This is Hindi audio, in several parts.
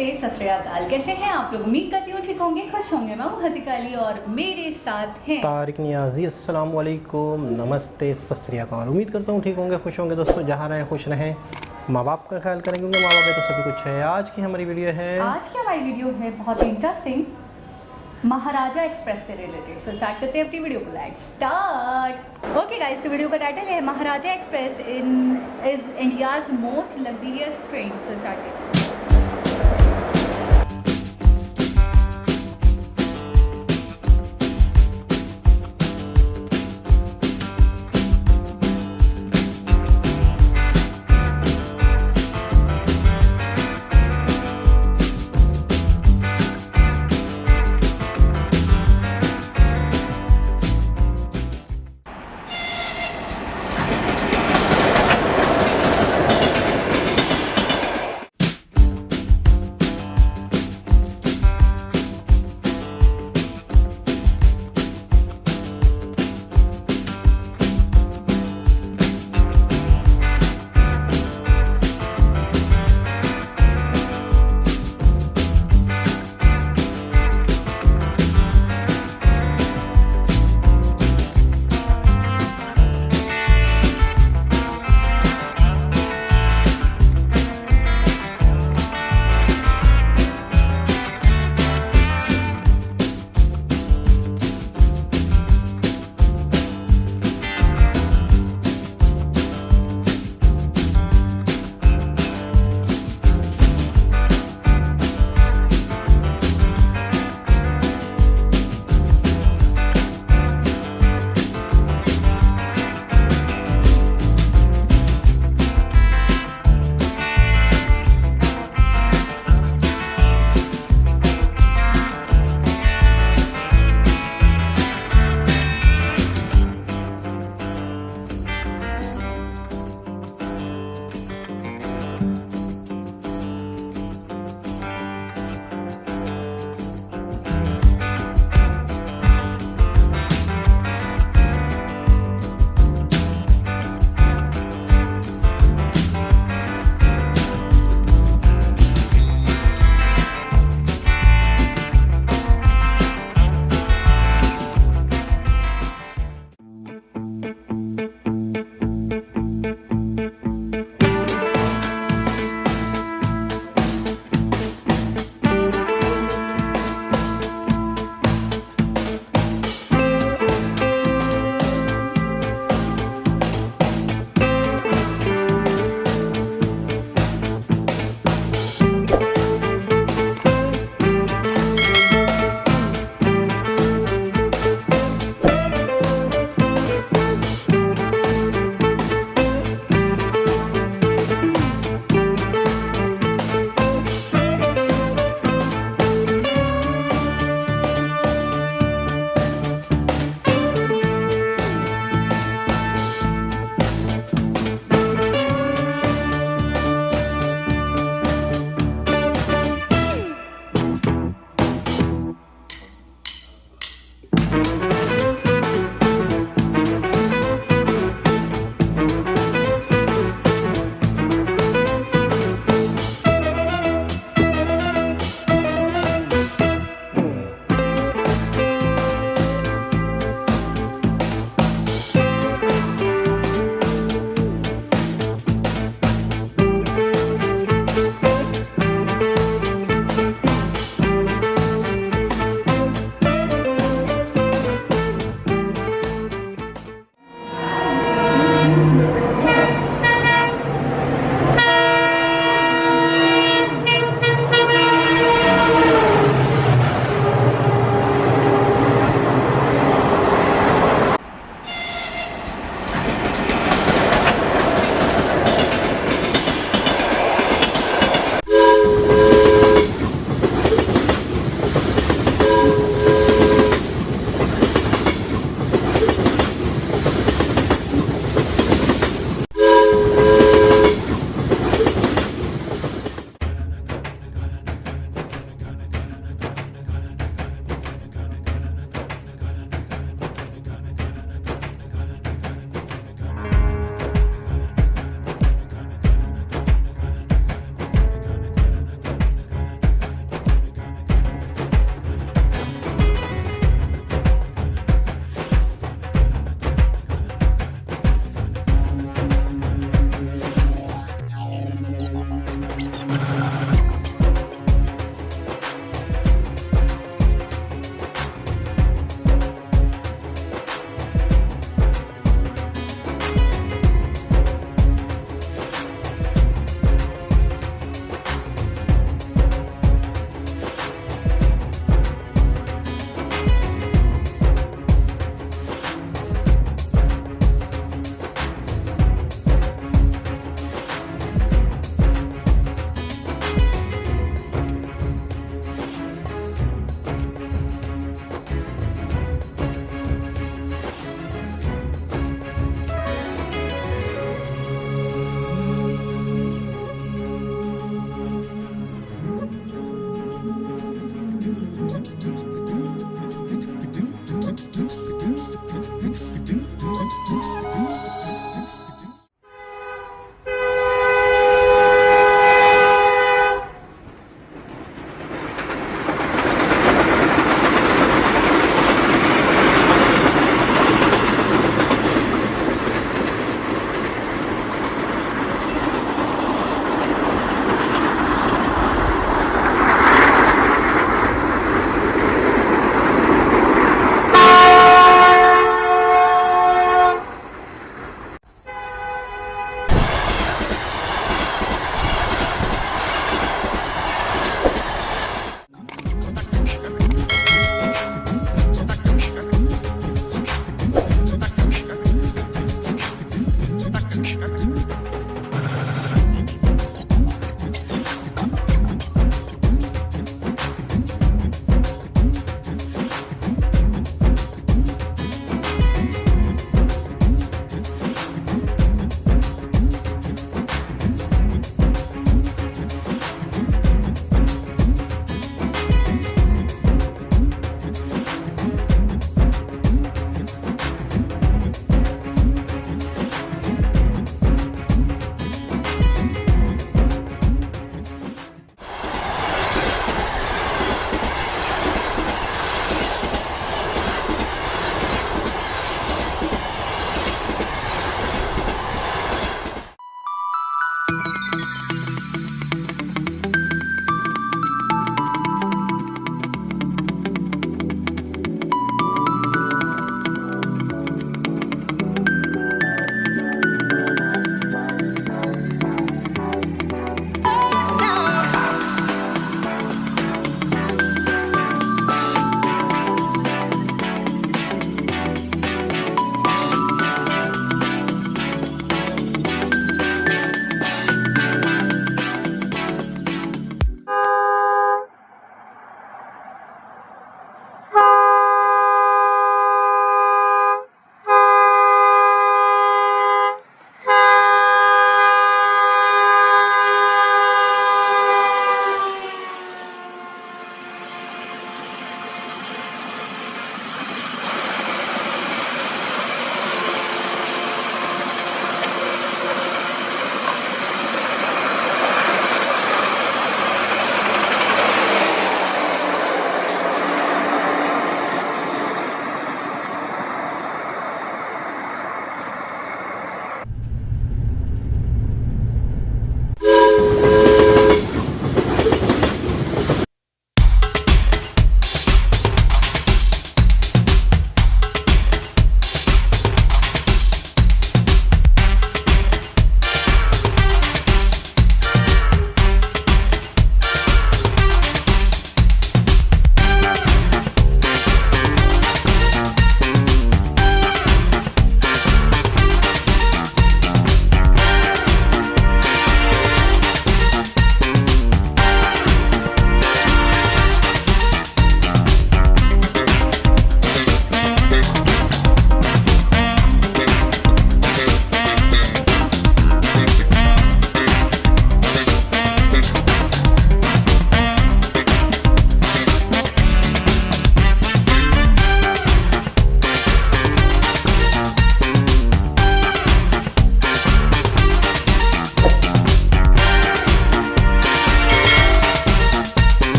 नमस्ते, सत श्री अकाल। कैसे हैं आप लोग? उम्मीद करती हूँ ठीक होंगे, खुश होंगे। मैं हूँ हसीका अली और मेरे साथ हैं तारिक नियाज़ी। अस्सलाम वालेकुम, नमस्ते, सत श्री अकाल। उम्मीद करता हूँ ठीक होंगे, खुश होंगे। दोस्तों जहाँ रहें खुश रहें, माँ बाप का ख्याल करें क्योंकि माँ बाप है तो सभी कुछ है। आज की हमारी वीडियो है बहुत इंटरेस्टिंग, महाराजा एक्सप्रेस से रिलेटेड। सो स्टार्ट करते हैं अपनी वीडियो को। Let's start. ओके गाइस, तो वीडियो का टाइटल है Maharaja Express is India's most luxurious train. So start करते हैं।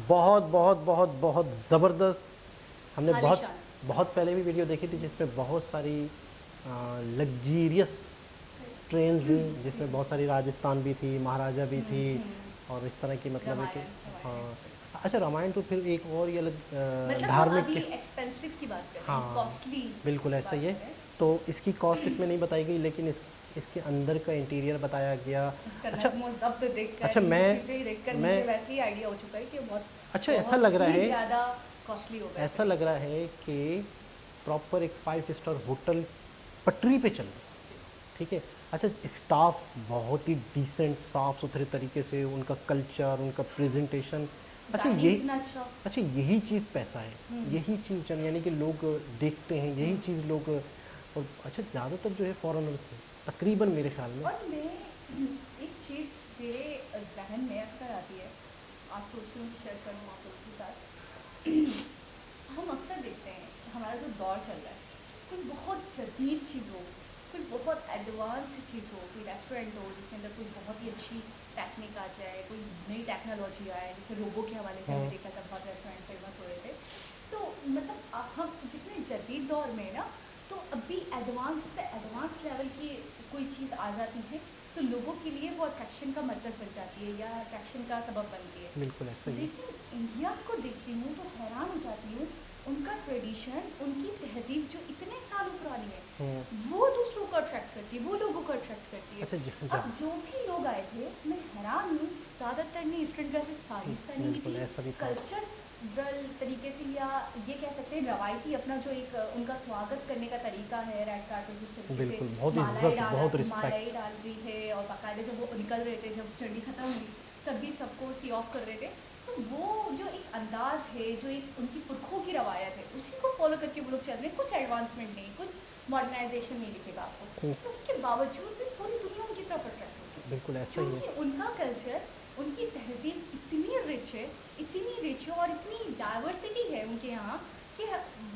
बहुत बहुत बहुत बहुत ज़बरदस्त। हमने बहुत आलीशान। बहुत पहले भी वीडियो देखी थी जिसमें बहुत सारी लग्जीरियस ट्रेन थी, जिसमें बहुत सारी राजस्थान भी थी, महाराजा भी थी, और इस तरह की मतलब है कि हाँ। अच्छा, रामायण तो फिर एक और ही अलग मतलब धार्मिक अभी एक्सपेंसिव की बात कर रहे हैं, हाँ कॉस्टली। बिल्कुल ऐसा ही है। तो इसकी कॉस्ट इसमें नहीं बताई गई, लेकिन इसके अंदर का इंटीरियर बताया गया। अच्छा अब तो देखकर अच्छा मैं मुझे वैसे ही आइडिया हो चुका है कि बहुत अच्छा ऐसा लग रहा है, ज़्यादा कॉस्टली होगा। ऐसा लग रहा है कि प्रॉपर एक 5 स्टार होटल पटरी पे चल रहा है, ठीक है। अच्छा, स्टाफ बहुत ही डिसेंट, साफ़ सुथरे तरीके से, उनका कल्चर, उनका प्रेजेंटेशन। अच्छा यही चीज़ पैसा है, यही चीज़ चल, यानी कि लोग देखते हैं, यही चीज़ लोग। और अच्छा, ज़्यादातर जो है फॉरेनर्स हैं तकरीबन मेरे ख्याल में। और मैं एक चीज़ मेरे जहन में अक्सर आती है, आप सोच रहे हो शेयर करूँ आप लोगों के साथ। हम अक्सर देखते हैं हमारा जो दौर चल रहा है, कोई बहुत जदीद चीज़ हो, कोई बहुत एडवांस्ड चीज़ हो, कोई रेस्टोरेंट हो जिसके अंदर कोई बहुत ही अच्छी टेक्निक आ जाए, कोई नई टेक्नोलॉजी आए, जैसे रोबो के हवाले से हमने देखा था बहुत रेस्टोरेंट फेमस हो रहे थे। तो मतलब हम जितने जदीद दौर में ना, तो अभी एडवांस से एडवांस लेवल की कोई चीज़ आ जाती है तो लोगों के लिए वो अट्रैक्शन का मरकज़ बन जाती है या अट्रैक्शन का सबब बनती है। बिल्कुल ऐसा ही है। लेकिन इंडिया को देखती हूँ तो हैरान हो जाती हूँ, उनका ट्रेडिशन, उनकी तहजीब जो इतने सालों पुरानी है, वो दूसरों को अट्रैक्ट करती है, वो लोगों को अट्रैक्ट करती है। अच्छा अब जो भी लोग आए थे, मैं हैरान हूँ, ज़्यादातर ने ईस्टर्न ड्रेसेस साड़ी पहनी बिल्कुल थी, ऐसा भी था। कल्चरल तरीके से, या ये कह सकते हैं रवायती अपना जो एक उनका स्वागत करने का तरीका है, रेड कार्पेट जिस तरीके बिल्कुल, से बहुत इज्जत, बहुत रिस्पेक्ट। मालाई डाल रही है, और बाकायदा जब वो निकल रहे थे, जब जर्नी खत्म हुई तब भी सबको सी ऑफ कर रहे थे। तो वो जो एक अंदाज है, जो एक उनकी पुरखों की रवायत है, उसी को फॉलो करके वो लोग चल रहे हैं। कुछ एडवांसमेंट नहीं, कुछ मॉडर्नाइजेशन नहीं दिखेगा आपको, तो उसके बावजूद भी पूरी दुनिया उनकी तरफ अट्रैक्ट होती है, बिल्कुल ऐसा ही है। क्योंकि उनका कल्चर, उनकी तहजीब इतनी रिच है, इतनी रिच है, और इतनी डाइवर्सिटी है उनके यहाँ कि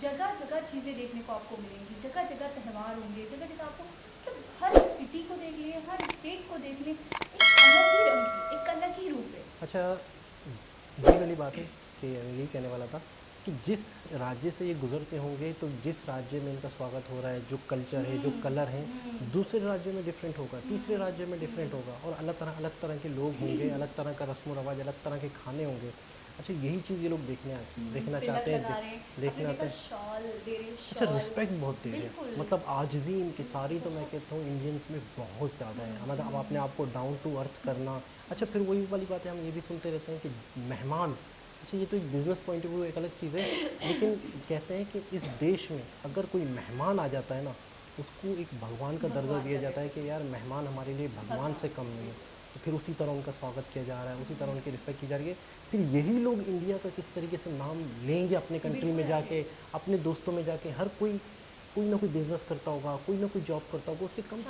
जगह जगह चीज़ें देखने को आपको मिलेंगी, जगह जगह त्यौहार होंगे, जगह जगह आपको, मतलब हर सिटी को देख लिए, हर स्टेट को देख लिए, एक अलग ही रंग की, एक अलग ही रूप है। अच्छा, ये वाली बात है कि यही कहने वाला था कि जिस राज्य से ये गुजरते होंगे, तो जिस राज्य में इनका स्वागत हो रहा है, जो कल्चर है, जो कलर है, दूसरे राज्य में डिफरेंट होगा, तीसरे राज्य में डिफरेंट होगा, और अलग तरह के लोग होंगे, अलग तरह का रस्म व रवाज, अलग तरह के खाने होंगे। अच्छा, यही चीज़ ये लोग देखना चाहते हैं, देखना चाहते हैं। अच्छा, रिस्पेक्ट बहुत दे रहे हैं, मतलब आजिज़ी इनकी सारी, तो मैं कहता हूँ इंडियंस में बहुत ज़्यादा है, मतलब अब अपने आप को डाउन टू अर्थ करना। अच्छा, फिर वही वाली बात है, हम ये भी सुनते रहते हैं कि मेहमान, अच्छा ये तो एक बिज़नेस पॉइंट ऑफ व्यू एक अलग चीज़ है, लेकिन कहते हैं कि इस देश में अगर कोई मेहमान आ जाता है ना, उसको एक भगवान का दर्जा दिया जाता है कि यार मेहमान हमारे लिए भगवान से कम नहीं है। तो फिर उसी तरह उनका स्वागत किया जा रहा है, उसी तरह उनकी रिस्पेक्ट की जा रही है। फिर यही लोग इंडिया का किस तरीके से नाम लेंगे अपने कंट्री में जाके, अपने दोस्तों में जाके। हर कोई ना कोई बिजनेस करता होगा, कोई ना कोई जॉब करता होगा, उसके कम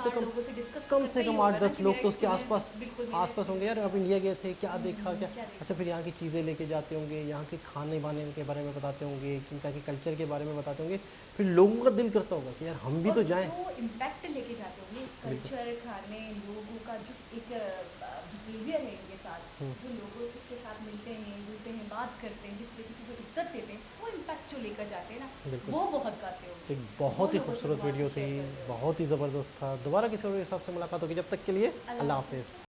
से कम 8-10 लोग तो उसके आसपास होंगे, यार आप इंडिया गए थे, क्या देखा, क्या। अच्छा, फिर यहाँ की चीज़ें लेके जाते होंगे, यहाँ के खाने बाने के बारे में बताते होंगे, इनका के कल्चर के बारे में बताते होंगे, फिर लोगों का दिल करता होगा कि यार हम भी तो जाएं। इम्पैक्ट लेके जाते होंगे, कल्चर, खाने, लोगों का जो एक बिहेवियर है इनके साथ, जो लोगों के साथ मिलते हैं, जुलते हैं, बात करते हैं, जिस तरीके से जो इज्जत देते हैं, वो इम्पैक्ट जो लेकर जाते हैं ना, वो बहुत गाते हो। एक बहुत ही खूबसूरत वीडियो थी, बहुत ही ज़बरदस्त था। दोबारा किसी और के हिसाब से मुलाकात होगी, जब तक के लिए अल्लाह हाफिज़।